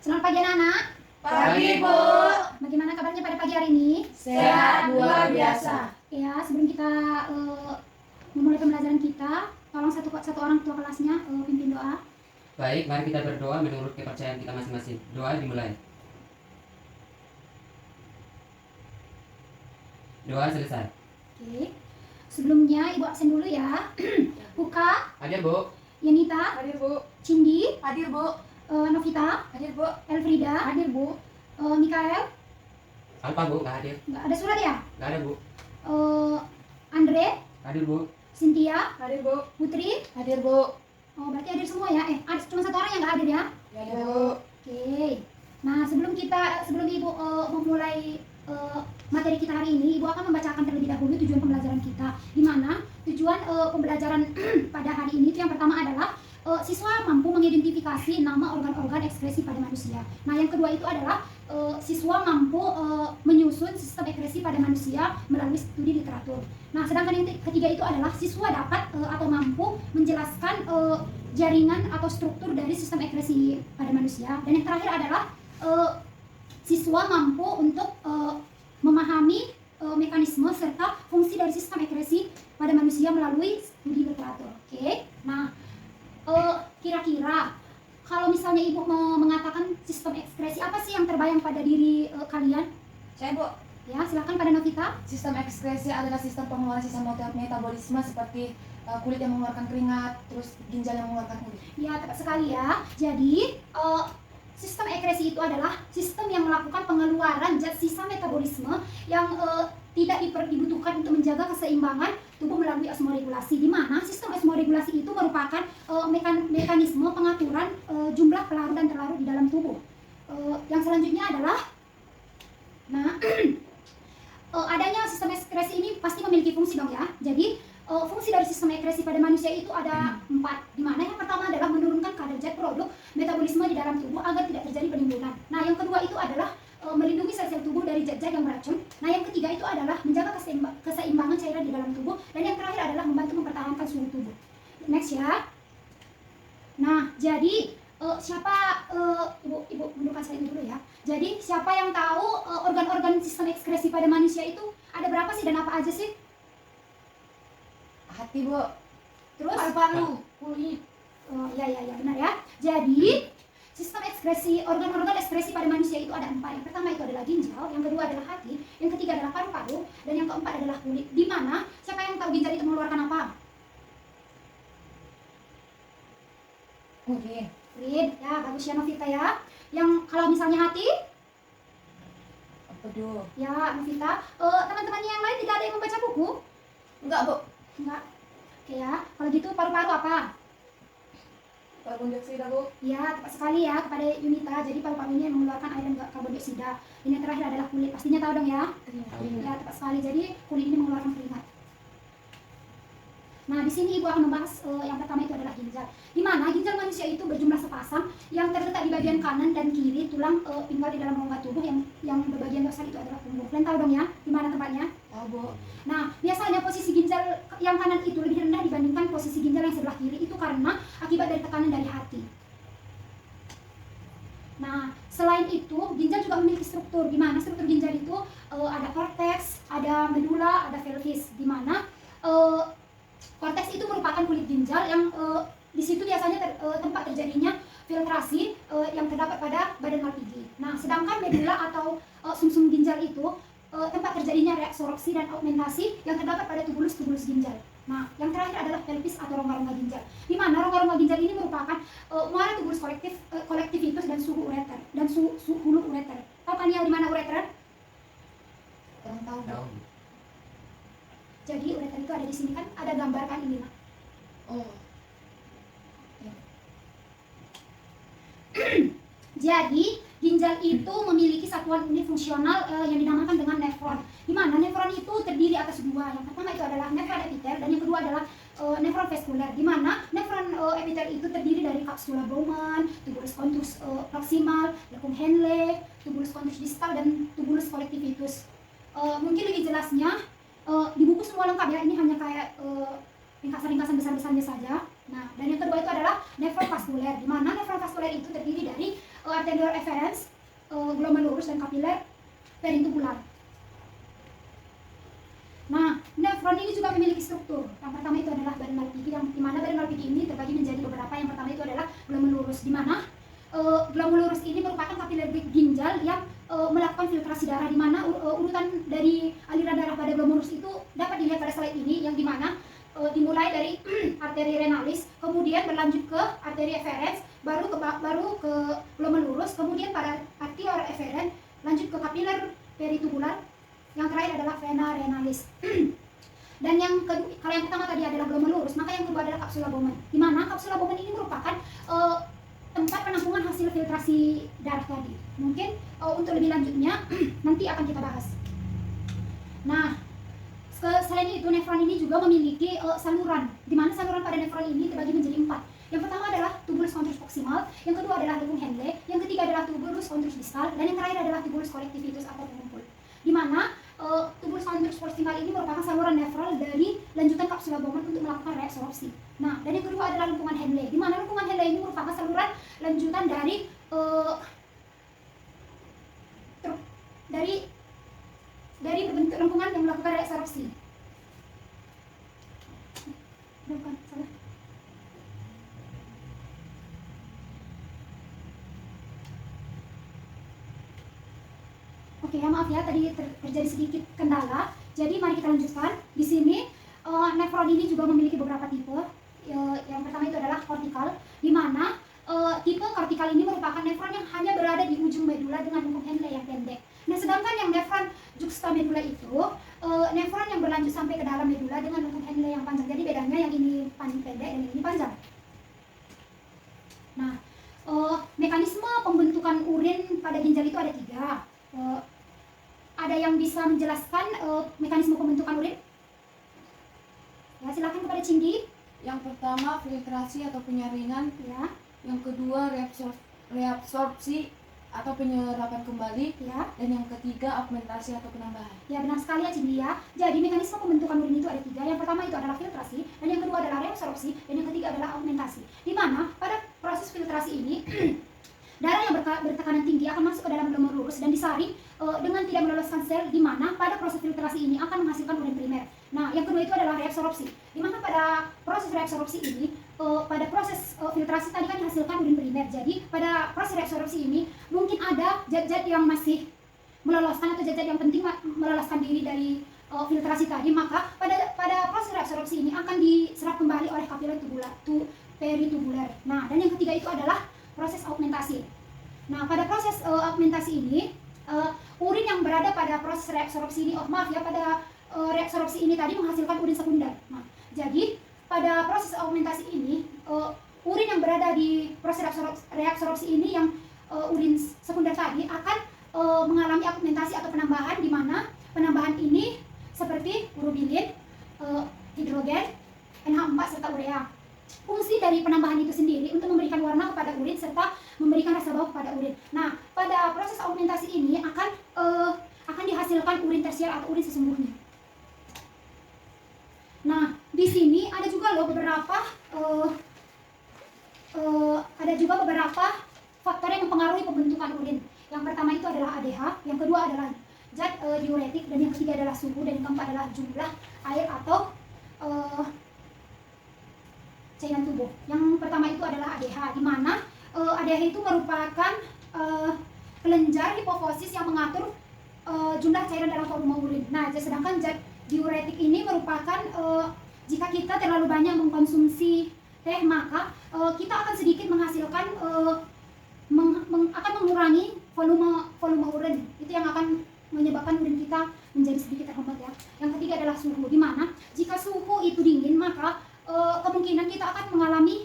Selamat pagi anak-anak. Pagi, Bu. Bagaimana kabarnya pada pagi hari ini? Sehat luar biasa. Ya, sebelum kita memulai pembelajaran kita, tolong satu orang tua kelasnya pimpin doa. Baik, mari kita berdoa menurut kepercayaan kita masing-masing. Doa dimulai. Doa selesai. Oke. Sebelumnya Ibu absen dulu ya. Puka, Hadir, Bu. Yanita, Hadir, Bu. Cindy, Hadir, Bu. Novita, Hadir, Bu. Elfrida, hadir Bu. Mikael, Alpa, Bu, nggak hadir. nggak ada surat ya? Nggak ada, Bu. Andre, Hadir, Bu. Cynthia, Hadir, Bu. Putri. Hadir, Bu. Oh, berarti hadir semua ya? Ada cuma satu orang yang nggak hadir ya? Hadir, Bu. Oke. Nah, sebelum Ibu memulai materi kita hari ini, Ibu akan membacakan terlebih dahulu tujuan pembelajaran kita. Di mana tujuan pembelajaran pada hari ini itu yang pertama adalah siswa mampu mengidentifikasi nama organ-organ ekskresi pada manusia. Nah, yang kedua itu adalah siswa mampu menyusun sistem ekskresi pada manusia melalui studi literatur. Nah, sedangkan yang ketiga itu adalah siswa dapat atau mampu menjelaskan jaringan atau struktur dari sistem ekskresi pada manusia. Dan yang terakhir adalah siswa mampu untuk memahami mekanisme serta fungsi dari sistem ekskresi pada manusia melalui studi literatur. Oke. Nah, kira-kira kalau misalnya Ibu mengatakan sistem ekskresi, apa sih yang terbayang pada diri kalian? Saya, Bu. Ya, silakan pada Novita. Sistem ekskresi adalah sistem pengeluaran sistem metabolisme seperti kulit yang mengeluarkan keringat, terus ginjal yang mengeluarkan urin. Ya, tepat sekali ya. Jadi, sistem ekskresi itu adalah sistem yang melakukan pengeluaran zat sisa metabolisme yang tidak dibutuhkan untuk menjaga keseimbangan tubuh melalui osmoregulasi, di mana sistem osmoregulasi itu merupakan mekanisme pengaturan jumlah pelarut dan terlarut di dalam tubuh. Yang selanjutnya adalah, adanya sistem ekskresi ini pasti memiliki fungsi dong ya. Jadi fungsi dari sistem ekskresi pada manusia itu ada 4, di mana yang pertama adalah menurunkan kadar zat produk metabolisme di dalam tubuh agar tidak terjadi penimbunan. Nah, yang kedua itu adalah melindungi sel-sel tubuh dari zat-zat yang beracun. Nah, yang ketiga itu adalah menjaga keseimbangan cairan di dalam tubuh, dan yang terakhir adalah membantu mempertahankan suhu tubuh. Next ya. Nah, jadi siapa Ibu menurutkan saya dulu ya. Jadi siapa yang tahu organ-organ sistem ekskresi pada manusia itu ada berapa sih dan apa aja sih? Hati, Bu. Terus Paru-paru, kulit. Ya benar ya. Jadi sistem ekskresi, organ-organ ekskresi pada manusia itu ada 4. Yang pertama itu adalah ginjal, yang kedua adalah hati, yang ketiga adalah paru-paru, dan yang keempat adalah kulit. Di mana siapa yang tahu ginjal itu mengeluarkan apa? urin. Kulit. Ya, bagus ya Novita ya. Yang kalau misalnya hati? Apa dulu? Ya, Novita. Teman-temannya yang lain tidak ada yang membaca buku? Enggak, Bu. Enggak. Oke ya. Kalau gitu paru-paru apa? Karbon dioksida, Bu. Ya, tepat sekali ya kepada Yunita. Jadi paru-paru ini mengeluarkan air dan karbon dioksida. Dan yang terakhir adalah kulit. Pastinya tahu dong ya? Ya, tepat sekali. Jadi kulit ini mengeluarkan keringat. Nah, di sini Ibu akan membahas yang pertama itu adalah ginjal. Di mana ginjal manusia itu berjumlah sepasang yang terletak di bagian kanan dan kiri tulang pinggal di dalam rongga tubuh yang berbagian dorsal itu adalah punggung. Kalian tahu dong ya di mana tempatnya? Tahu, Bu. Nah, biasanya posisi ginjal yang kanan itu lebih rendah dibandingkan posisi ginjal yang sebelah kiri, itu karena akibat dari tekanan dari hati. Nah, selain itu, ginjal juga memiliki struktur. Di mana struktur ginjal itu ada korteks, ada medula, ada pelvis. Di mana korteks itu merupakan kulit ginjal yang di situ biasanya tempat terjadinya filtrasi yang terdapat pada badan Malpighi. Nah, sedangkan medula atau sumsum ginjal itu tempat terjadinya reabsorpsi dan augmentasi yang terdapat pada tubulus-tubulus ginjal. Nah, yang terakhir adalah pelvis atau rongga-rongga ginjal. Di mana rongga-rongga ginjal ini merupakan muara tubulus kolektivitus dan suhu ureter dan hulu ureter. Tahu kan yang di mana ureter? Kurang tahu, Bu. Tahu. Jadi ureter itu ada di sini kan, ada gambar kan ini, Mak. Oh. Jadi ginjal itu memiliki satuan unit fungsional yang dinamakan dengan nefron. Di mana nefron itu terdiri atas 2. Yang pertama itu adalah nefron epitel dan yang kedua adalah nefron vaskuler. Di mana nefron epitel itu terdiri dari kapsula Bowman, tubulus contus proximal, lekung Henle, tubulus contus distal dan tubulus collectivus. Mungkin lebih jelasnya di buku semua lengkap ya. Ini hanya kayak ringkasan-ringkasan besar-besarnya saja. Nah, dan yang kedua itu adalah nefron vaskuler, di mana nefron vaskuler itu terdiri dari arterial efferents, glomerulus dan kapiler peritubular. Nah, nefron ini juga memiliki struktur. Yang pertama itu adalah badan Malpighi, yang dimana badan Malpighi ini terbagi menjadi beberapa. Yang pertama itu adalah glomerulus, di mana glomerulus ini merupakan kapiler ginjal yang melakukan filtrasi darah, di mana urutan dari aliran darah pada glomerulus itu dapat dilihat pada slide ini, yang dimana dimulai dari arteri renalis, kemudian berlanjut ke arteri efferents, baru ke glomerulus, kemudian pada arterial efferent lanjut ke kapiler peritubular, yang terakhir adalah vena renalis. Dan yang kedua, kalau yang pertama tadi adalah glomerulus, maka yang kedua adalah capsula Bowman, di mana capsula Bowman ini merupakan tempat penampungan hasil filtrasi darah tadi. Mungkin untuk lebih lanjutnya nanti akan kita bahas. Nah, selain itu nefron ini juga memiliki saluran, di mana saluran pada nefron ini terbagi menjadi 4. Yang pertama adalah tubulus contrus proximal, yang kedua adalah lubung Henle, yang ketiga adalah tubulus contrus distal, dan yang terakhir adalah tubulus collectivus atau pengumpul. Di mana tubulus contrus proximal ini merupakan saluran nefral dari lanjutan kapsula Bowman untuk melakukan reabsorpsi. Nah, dan yang kedua adalah lengkungan Henle, di mana lengkungan Henle ini merupakan saluran lanjutan dari berbentuk lengkungan yang melakukan reabsorpsi. Bukan, salah. Oke, ya maaf ya, tadi terjadi sedikit kendala. Jadi mari kita lanjutkan. Di sini nefron ini juga memiliki beberapa tipe. Yang pertama itu adalah kortikal, di mana tipe kortikal ini merupakan nefron yang hanya berada di ujung medula dengan lengkung Henle yang pendek. Nah, sedangkan yang nefron juxtamedula itu nefron yang berlanjut sampai ke dalam medula dengan lengkung Henle yang panjang. Jadi bedanya yang ini pendek dan yang ini panjang. Nah, mekanisme pembentukan urin pada ginjal itu ada 3. Ada yang bisa menjelaskan mekanisme pembentukan urin? Ya, silakan kepada Cindy. Yang pertama filtrasi atau penyaringan, Ya, yang kedua reabsorpsi atau penyerapan kembali, ya. dan yang ketiga augmentasi atau penambahan. Ya, benar sekali ya Cindy ya. Jadi mekanisme pembentukan urin itu ada 3. Yang pertama itu adalah filtrasi, dan yang kedua adalah reabsorpsi, dan yang ketiga adalah augmentasi. Di mana pada proses filtrasi ini darah yang bertekanan tinggi akan masuk ke dalam glomerulus dan disaring dengan tidak meloloskan sel, di mana pada proses filtrasi ini akan menghasilkan urin primer. Nah, yang kedua itu adalah reabsorpsi, di mana pada proses reabsorpsi ini pada proses filtrasi tadi kan dihasilkan urin primer. Jadi pada proses reabsorpsi ini mungkin ada zat-zat yang masih meloloskan atau zat-zat yang penting meloloskan diri dari filtrasi tadi, maka pada proses reabsorpsi ini akan diserap kembali oleh kapiler peritubular. Nah, dan yang ketiga itu adalah proses augmentasi. Nah, pada proses augmentasi ini urin yang berada pada proses reabsorpsi ini, pada reabsorpsi ini tadi menghasilkan urin sekunder. Nah, jadi pada proses augmentasi ini urin yang berada di proses reabsorpsi ini yang urin sekunder tadi akan mengalami augmentasi atau penambahan, di mana penambahan ini seperti urobilin, hidrogen, NH4 serta urea. Fungsi dari penambahan itu sendiri untuk memberikan warna kepada urin serta memberikan rasa bau kepada urin. Nah, pada proses augmentasi ini akan dihasilkan urin tersier atau urin sesungguhnya. Nah, di sini ada juga loh beberapa faktor yang mempengaruhi pembentukan urin. Yang pertama itu adalah ADH, yang kedua adalah zat diuretik, dan yang ketiga adalah suhu, dan yang keempat adalah jumlah air atau cairan tubuh. Yang pertama itu adalah ADH, di mana ADH itu merupakan kelenjar hipofisis yang mengatur jumlah cairan dalam volume urin. Nah, sedangkan zat diuretik ini merupakan jika kita terlalu banyak mengkonsumsi teh, maka kita akan sedikit menghasilkan akan mengurangi volume urin. Itu yang akan menyebabkan urin kita menjadi sedikit terhambat ya. Yang ketiga adalah suhu, di mana jika suhu itu dingin, maka kemungkinan kita akan mengalami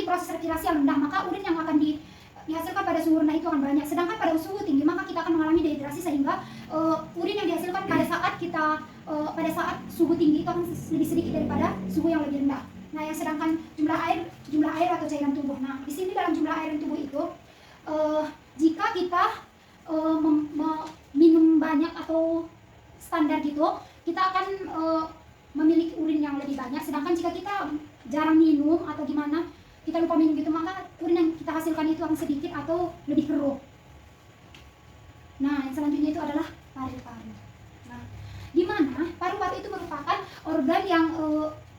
proses respirasi yang rendah, maka urin yang akan dihasilkan pada suhu rendah itu akan banyak. Sedangkan pada suhu tinggi, maka kita akan mengalami dehidrasi, sehingga urin yang dihasilkan pada saat suhu tinggi itu akan lebih sedikit daripada suhu yang lebih rendah. Nah, yang sedangkan jumlah air atau cairan tubuh. Nah, di sini dalam jumlah air tubuh itu jika kita minum banyak atau standar gitu, kita akan memiliki urin yang lebih banyak. Sedangkan jika kita jarang minum atau gimana, kita lupa minum gitu, maka urin yang kita hasilkan itu akan sedikit atau lebih keruh. Nah, yang selanjutnya itu adalah paru-paru. Nah, di mana paru-paru itu merupakan organ yang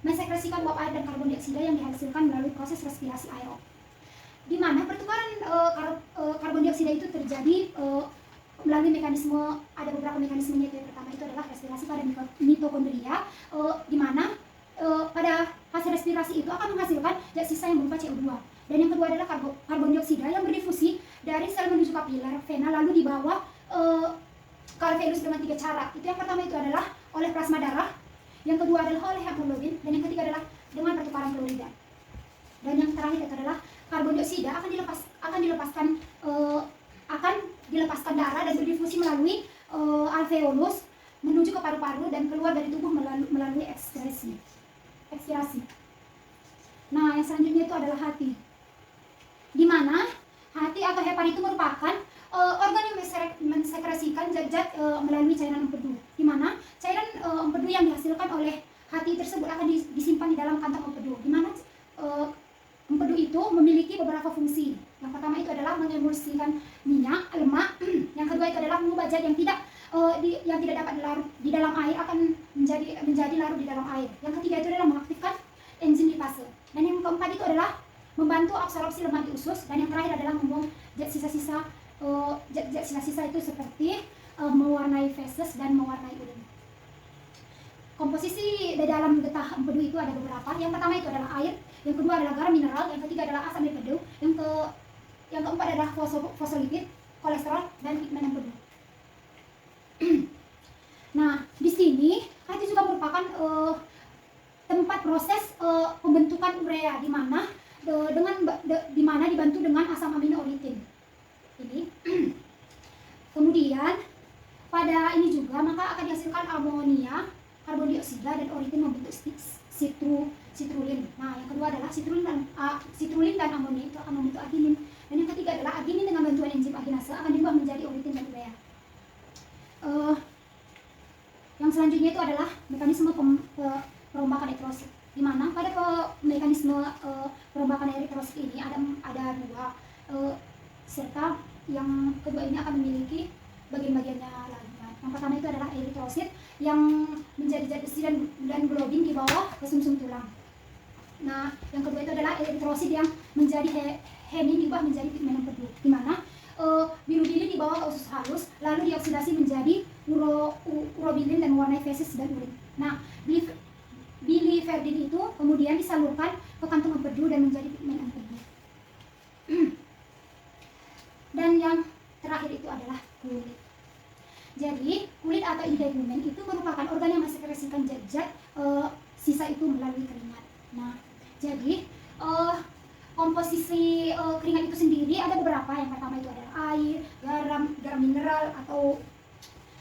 mensekresikan uap air dan karbon dioksida yang dihasilkan melalui proses respirasi aerob. Di mana pertukaran karbon dioksida itu terjadi melalui mekanisme, ada beberapa mekanismenya. Yang pertama itu adalah respirasi pada mitokondria, di mana pada hasil respirasi itu akan menghasilkan zat sisa yang berupa CO2. Dan yang kedua adalah karbon dioksida yang berdifusi dari sel menuju kapiler vena lalu dibawa ke alveolus dengan 3 cara. Itu yang pertama itu adalah oleh plasma darah, yang kedua adalah oleh hemoglobin, dan yang ketiga adalah dengan pertukaran klorida. Dan yang terakhir itu adalah karbon dioksida akan dilepaskan darah dan berdifusi melalui alveolus menuju ke paru-paru dan keluar dari tubuh melalui ekspirasi. Nah, yang selanjutnya itu adalah hati. Di mana hati atau hepar itu merupakan organ yang mensekresikan zat-zat melalui cairan empedu. Di mana cairan empedu yang dihasilkan oleh hati tersebut akan disimpan di dalam kantong empedu. Di mana empedu itu memiliki beberapa fungsi. Yang pertama itu adalah mengemulsikan minyak, lemak. Yang kedua itu adalah mengubah zat yang tidak dapat larut di dalam air akan menjadi larut di dalam air. Yang ketiga itu adalah mengaktifkan enzim lipase. Dan yang keempat itu adalah membantu absorpsi lemak di usus. Dan yang terakhir adalah membuang zat sisa-sisa itu seperti mewarnai feses dan mewarnai urin. Komposisi di dalam getah empedu itu ada beberapa. Yang pertama itu adalah air, yang kedua adalah garam mineral, yang ketiga adalah asam empedu, yang keempat adalah fosfolipid, kolesterol, dan pigmen empedu. Nah, di sini hati juga merupakan tempat proses pembentukan urea, di mana dibantu dengan asam amino uritin. Ini. Kemudian pada ini juga maka akan dihasilkan amonia, karbon dioksida, dan uritin membentuk citrulin. Nah, yang kedua adalah citrulin dan amonia itu akan membentuk arginin. Dan yang ketiga adalah arginin dengan bantuan enzim arginase akan diubah menjadi uritin dan urea. Yang selanjutnya itu adalah mekanisme perombakan eritrosit, di mana pada mekanisme perombakan eritrosit ini ada dua, serta yang kedua ini akan memiliki bagian-bagiannya lainnya. Yang pertama itu adalah eritrosit yang menjadi zat besi dan globin di bawah ke sumsum tulang. Nah, yang kedua itu adalah eritrosit yang menjadi hemin diubah menjadi pigmen empedu, di mana birubilin dibawa ke usus halus lalu dioksidasi menjadi urobilin dan mewarnai feses dan urin. Nah, biliverdin itu kemudian disalurkan ke kantung empedu dan menjadi pigmen empedu. Dan yang terakhir itu adalah kulit. Jadi kulit atau integumen itu merupakan organ yang mensekresikan zat-zat sisa itu melalui keringat. Nah, jadi komposisi keringat itu sendiri ada beberapa. Yang pertama itu adalah air, garam mineral atau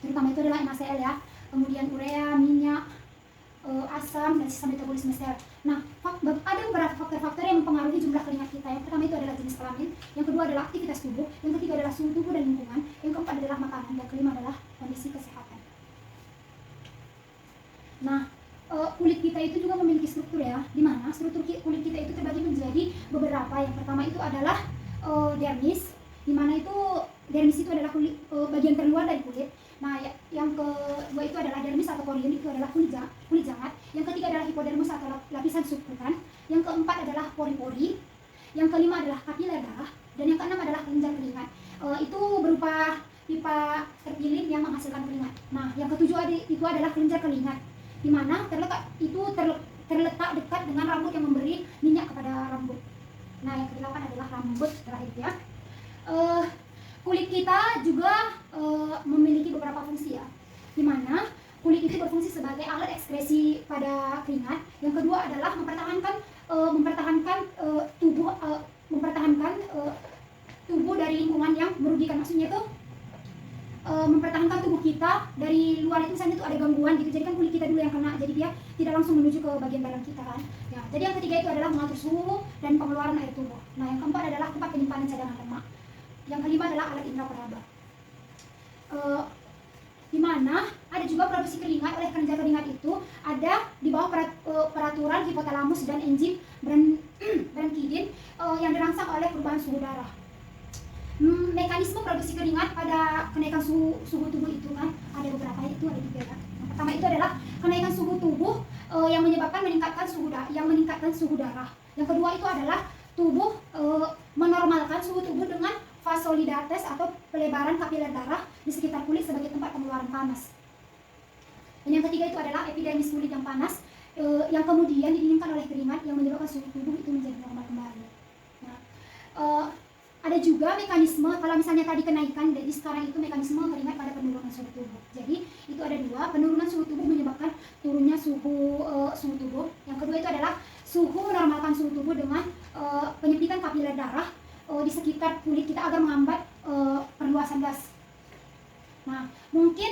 terutama itu adalah NaCl ya. Kemudian urea, minyak, asam, dan sisa metabolisme sel. Nah, ada beberapa faktor-faktor yang mempengaruhi jumlah keringat kita. Yang pertama itu adalah jenis kelamin, yang kedua adalah aktivitas tubuh, yang ketiga adalah suhu tubuh dan lingkungan, yang keempat adalah makanan, dan kelima adalah kondisi kesehatan. Nah, kulit kita itu juga memiliki struktur ya, di mana struktur kulit kita itu terbagi menjadi beberapa. Yang pertama itu adalah dermis, di mana itu dermis itu adalah kulit, bagian terluar dari kulit. Nah, yang kedua itu adalah dermis atau korion, itu adalah kulit jangat. Yang ketiga adalah hipodermis atau lapisan subkutan. Yang keempat adalah pori-pori. Yang kelima adalah kapiler darah. Dan yang keenam adalah kelenjar keringat. Itu berupa pipa terpilih yang menghasilkan keringat. Nah, yang ketujuh itu adalah kelenjar keringat, di mana terletak dekat dengan rambut yang memberi minyak kepada rambut. Nah, yang kedelapan adalah rambut terakhir ya. Kulit kita juga memiliki beberapa fungsi ya, di mana kulit itu berfungsi sebagai alat ekskresi pada keringat. Yang kedua adalah mempertahankan tubuh dari lingkungan yang merugikan. Maksudnya itu mempertahankan tubuh kita dari luar itu, misalnya itu ada gangguan gitu, jadi kan kulit kita dulu yang kena, jadi dia tidak langsung menuju ke bagian dalam kita kan ya. Jadi yang ketiga itu adalah mengatur suhu dan pengeluaran air tubuh. Nah, yang keempat adalah tempat penyimpanan cadangan lemak. Yang kelima adalah alat indera peraba. di mana ada juga produksi keringat. Oleh kelenjar keringat itu ada di bawah peraturan hipotalamus dan enzim brankidin yang dirangsang oleh perubahan suhu darah. Mekanisme produksi keringat pada kenaikan suhu tubuh itu kan ada beberapa, itu ada 3 ya. Yang pertama itu adalah kenaikan suhu tubuh yang menyebabkan meningkatkan suhu darah. Yang kedua itu adalah tubuh menormalkan suhu tubuh dengan vasodilates atau pelebaran kapiler darah di sekitar kulit sebagai tempat pengeluaran panas. Dan yang ketiga itu adalah epidermis kulit yang panas yang kemudian didinginkan oleh keringat yang menyebabkan suhu tubuh itu menjadi normal kembali. Nah, ada juga mekanisme kalau misalnya tadi kenaikan, jadi sekarang itu mekanisme keringat pada penurunan suhu tubuh. Jadi itu ada 2, penurunan suhu tubuh menyebabkan turunnya suhu tubuh. Yang kedua itu adalah suhu menormalkan suhu tubuh dengan penyempitan kapiler darah di sekitar kulit kita agar menghambat perluasan gas. Nah, mungkin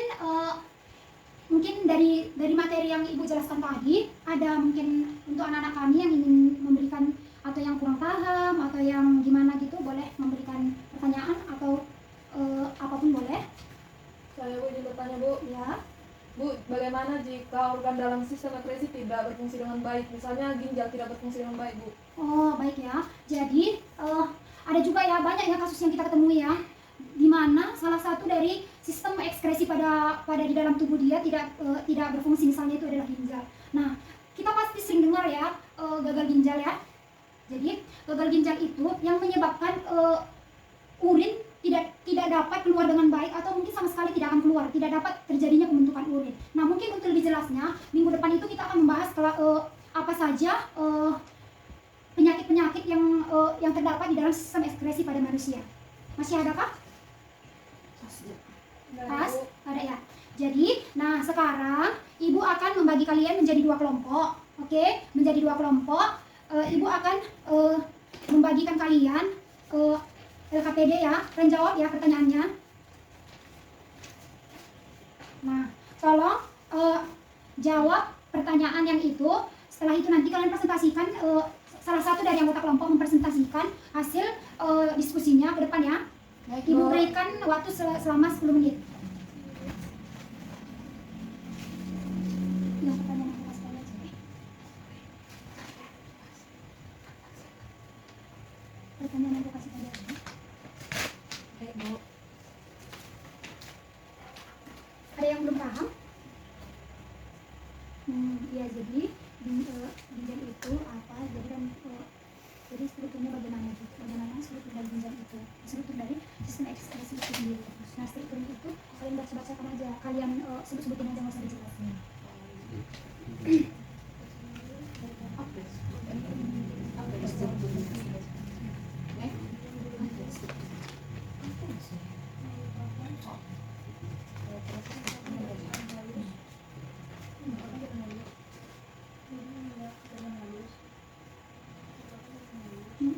dari materi yang Ibu jelaskan tadi, ada mungkin untuk anak-anak kami yang ingin memberikan atau yang kurang paham atau yang gimana gitu, boleh memberikan pertanyaan atau apapun boleh. Saya Bu izin bertanya Bu. Ya. Bu, bagaimana jika organ dalam sistem ekskresi tidak berfungsi dengan baik? Misalnya ginjal tidak berfungsi dengan baik Bu. Oh baik ya. Jadi ada juga ya, banyak ya kasus yang kita ketemui ya, di mana salah satu dari sistem ekskresi pada di dalam tubuh dia tidak berfungsi, misalnya itu adalah ginjal. Nah, kita pasti sering dengar ya gagal ginjal ya. Jadi gagal ginjal itu yang menyebabkan urin tidak dapat keluar dengan baik atau mungkin sama sekali tidak akan keluar, tidak dapat terjadinya pembentukan urin. Nah, mungkin untuk lebih jelasnya minggu depan itu kita akan membahas apa saja penyakit-penyakit yang terdapat di dalam sistem ekskresi pada manusia. Masih adakah? Pas? Ada ya. Jadi, nah sekarang Ibu akan membagi kalian menjadi 2 kelompok. Oke, menjadi 2 kelompok. Ibu akan membagikan kalian LKPD ya, dan jawab ya pertanyaannya. Nah, tolong jawab pertanyaan yang itu. Setelah itu nanti kalian presentasikan, salah satu dari anggota kelompok mempresentasikan hasil diskusinya ke depan ya. Ibu berikan waktu selama 10 menit. Yang pertanyaan aku kasih tahu aja. Pertanyaan aku kasih tahu aja. Baik Bu. Ada yang belum paham? Ya, jadi ginjal itu apa? Jadi strukturnya bagaimana gitu? Bagaimana struktur dari ginjal itu? Struktur dari sistem ekskresi itu sendiri. Nah, struktur itu kalian baca-bacakan aja. Kalian sebut-sebutin aja, nggak usah dijelasin.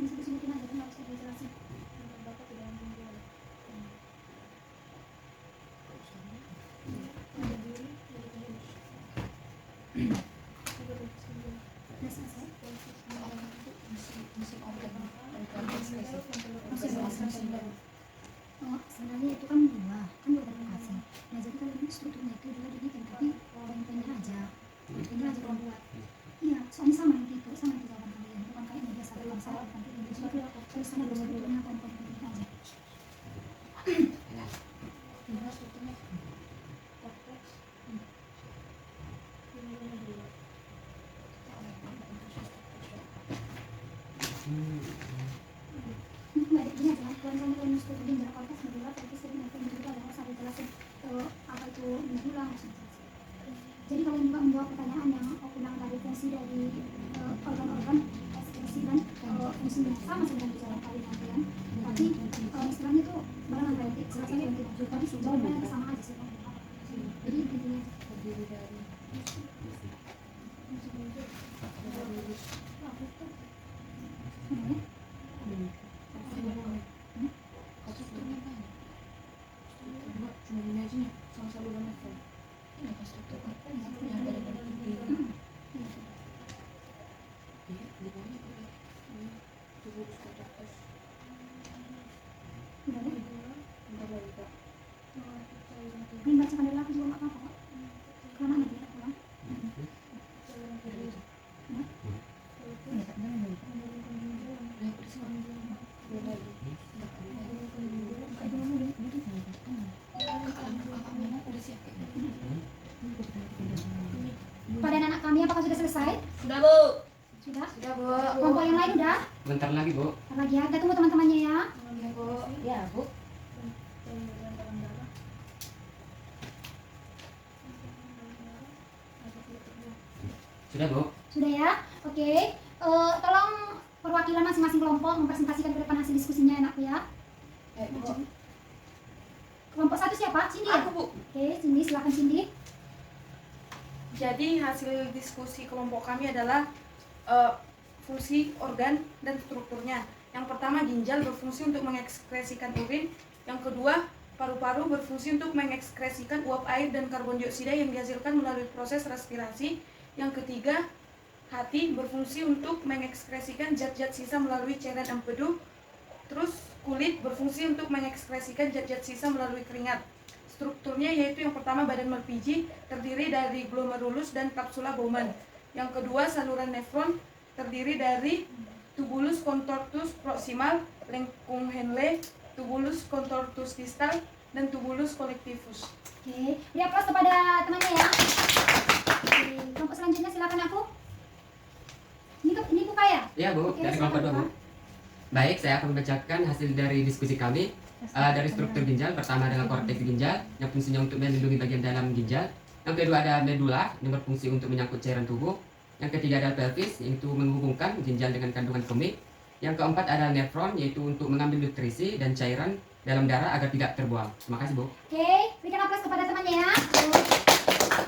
Sebut-sebutin aja, nggak usah dijelasin. Udah selesai? Sebenarnya itu kan 2 terima. Nah, jadi kalau ini strukturnya itu juga dibikin, tapi pendek aja. Pendek aja kalau buat. Iya, soalnya sama nanti itu, sama nanti jawaban kalian. Bukan kayak media satu bangsa, bukan kayak media satu. Tulisannya dulu strukturnya apa pendek aja. Strukturnya. Nggak ada gini aja, kalian struktur ginjal korteks, medulla, pelvis, jadi nanti itu ada harus ada jelasin apa itu medulla, harus dijelasin. Jadi kalian juga menjawab pertanyaan yang aku bilang tadi, fungsi dari organ-organ ekskresi dan fungsinya sama sebenarnya jalan kalian nantian. Tapi istilahnya itu barang ganti, istilahnya ganti. Tapi jawabannya sama aja sih. Jadi intinya terdiri dari Ini bacakan dari aku juga nggak apa-apa kok. Karena nanti kita pulang. Pada anak kami apakah sudah selesai? Sudah, Bu. Sudah. Sudah, Bu. Kelompok yang lain udah? Bentar lagi, Bu. Ntar lagi ya. Kita tunggu teman-temannya ya. Ya, Bu. Ya, Bu. Sudah, Bu. Sudah ya? Oke. Tolong perwakilan masing-masing kelompok mempresentasikan ke depan hasil diskusinya enakku ya. Bu. Kelompok satu siapa? Cindy ya? Aku, Bu. Oke, Cindy, silakan Cindy. Jadi hasil diskusi kelompok kami adalah fungsi organ dan strukturnya. Yang pertama, ginjal berfungsi untuk mengekskresikan urin. Yang kedua, paru-paru berfungsi untuk mengekskresikan uap air dan karbon dioksida yang dihasilkan melalui proses respirasi. Yang ketiga, hati berfungsi untuk mengekskresikan zat-zat sisa melalui cairan empedu. Terus kulit berfungsi untuk mengekskresikan zat-zat sisa melalui keringat. Strukturnya yaitu yang pertama badan Merpiji terdiri dari glomerulus dan kapsula Bowman. Yang kedua saluran nefron terdiri dari tubulus contortus proximal, lengkung Henle, tubulus contortus distal, dan tubulus collectivus. Oke, beri aplaus kepada temannya ya. Oke, kelompok selanjutnya silakan aku. Ini Puka ya? Ya, Bu. Oke, Dari silakan, kelompok 2, Bu. Pak. Baik, saya akan membacakan hasil dari diskusi kami. Dari struktur ginjal, pertama adalah korteks ginjal yang fungsinya untuk melindungi bagian dalam ginjal. Yang kedua ada medula yang berfungsi untuk menyangkut cairan tubuh. Yang ketiga adalah pelvis yaitu menghubungkan ginjal dengan kandungan kemih. Yang keempat adalah nefron yaitu untuk mengambil nutrisi dan cairan dalam darah agar tidak terbuang. Terima kasih, Bu. Oke, berikan aplaus kepada temannya ya.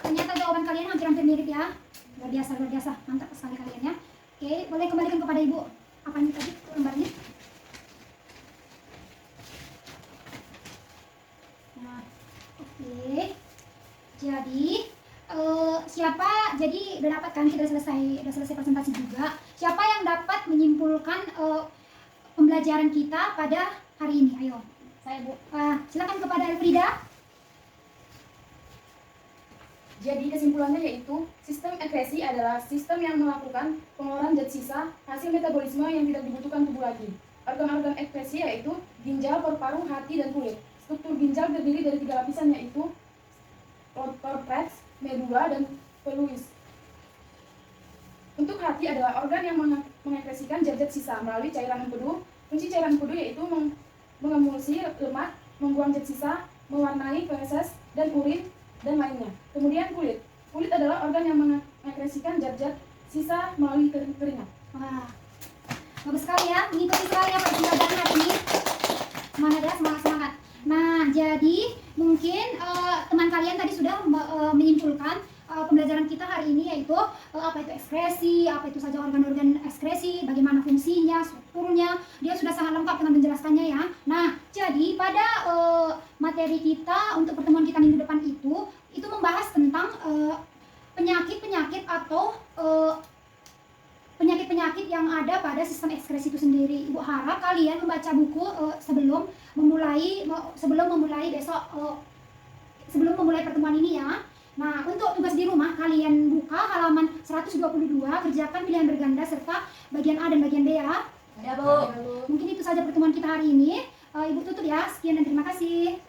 Ternyata jawaban kalian hampir-hampir mirip ya. Luar biasa, mantap sekali kalian ya. Oke, boleh kembalikan kepada Ibu. Apa ini tadi lembarnya? Nah, oke. Jadi siapa? Jadi udah dapat kan kita udah selesai presentasi juga. Siapa yang dapat menyimpulkan pembelajaran kita pada hari ini? Ayo. Saya, Bu. Silakan kepada Elfrida. Jadi kesimpulannya yaitu sistem ekresi adalah sistem yang melakukan pengeluaran zat sisa hasil metabolisme yang tidak dibutuhkan tubuh lagi. Organ-organ ekresi yaitu ginjal, paru-paru, hati, dan kulit. Struktur ginjal terdiri dari 3 lapisan yaitu cortex, medula, dan peluis. Untuk hati adalah organ yang mengekresikan zat-zat sisa melalui cairan empedu. Fungsi cairan empedu yaitu mengemulsi lemak, membuang zat sisa, mewarnai feses dan urin, dan lainnya. Kemudian kulit. Kulit adalah organ yang mengekresikan zat-zat sisa melalui keringat. Wah, bagus sekali ya, mengikuti sekali ya pembelajaran hari ini. Semangat ya, semangat. Nah, jadi mungkin teman kalian tadi sudah menyimpulkan pembelajaran kita hari ini yaitu apa itu ekskresi, apa itu saja organ-organ ekskresi, bagaimana fungsinya, strukturnya. Dia sudah sangat lengkap dengan menjelaskannya ya. Nah, jadi pada materi kita untuk pertemuan kita minggu depan itu membahas tentang penyakit-penyakit atau penyakit-penyakit yang ada pada sistem ekskresi itu sendiri. Ibu harap kalian membaca buku sebelum memulai besok, sebelum memulai pertemuan ini ya. Nah, untuk tugas di rumah kalian buka halaman 122, kerjakan pilihan berganda serta bagian A dan bagian B ya. Ya, Bu. Mungkin itu saja pertemuan kita hari ini. Ibu tutup ya. Sekian dan terima kasih.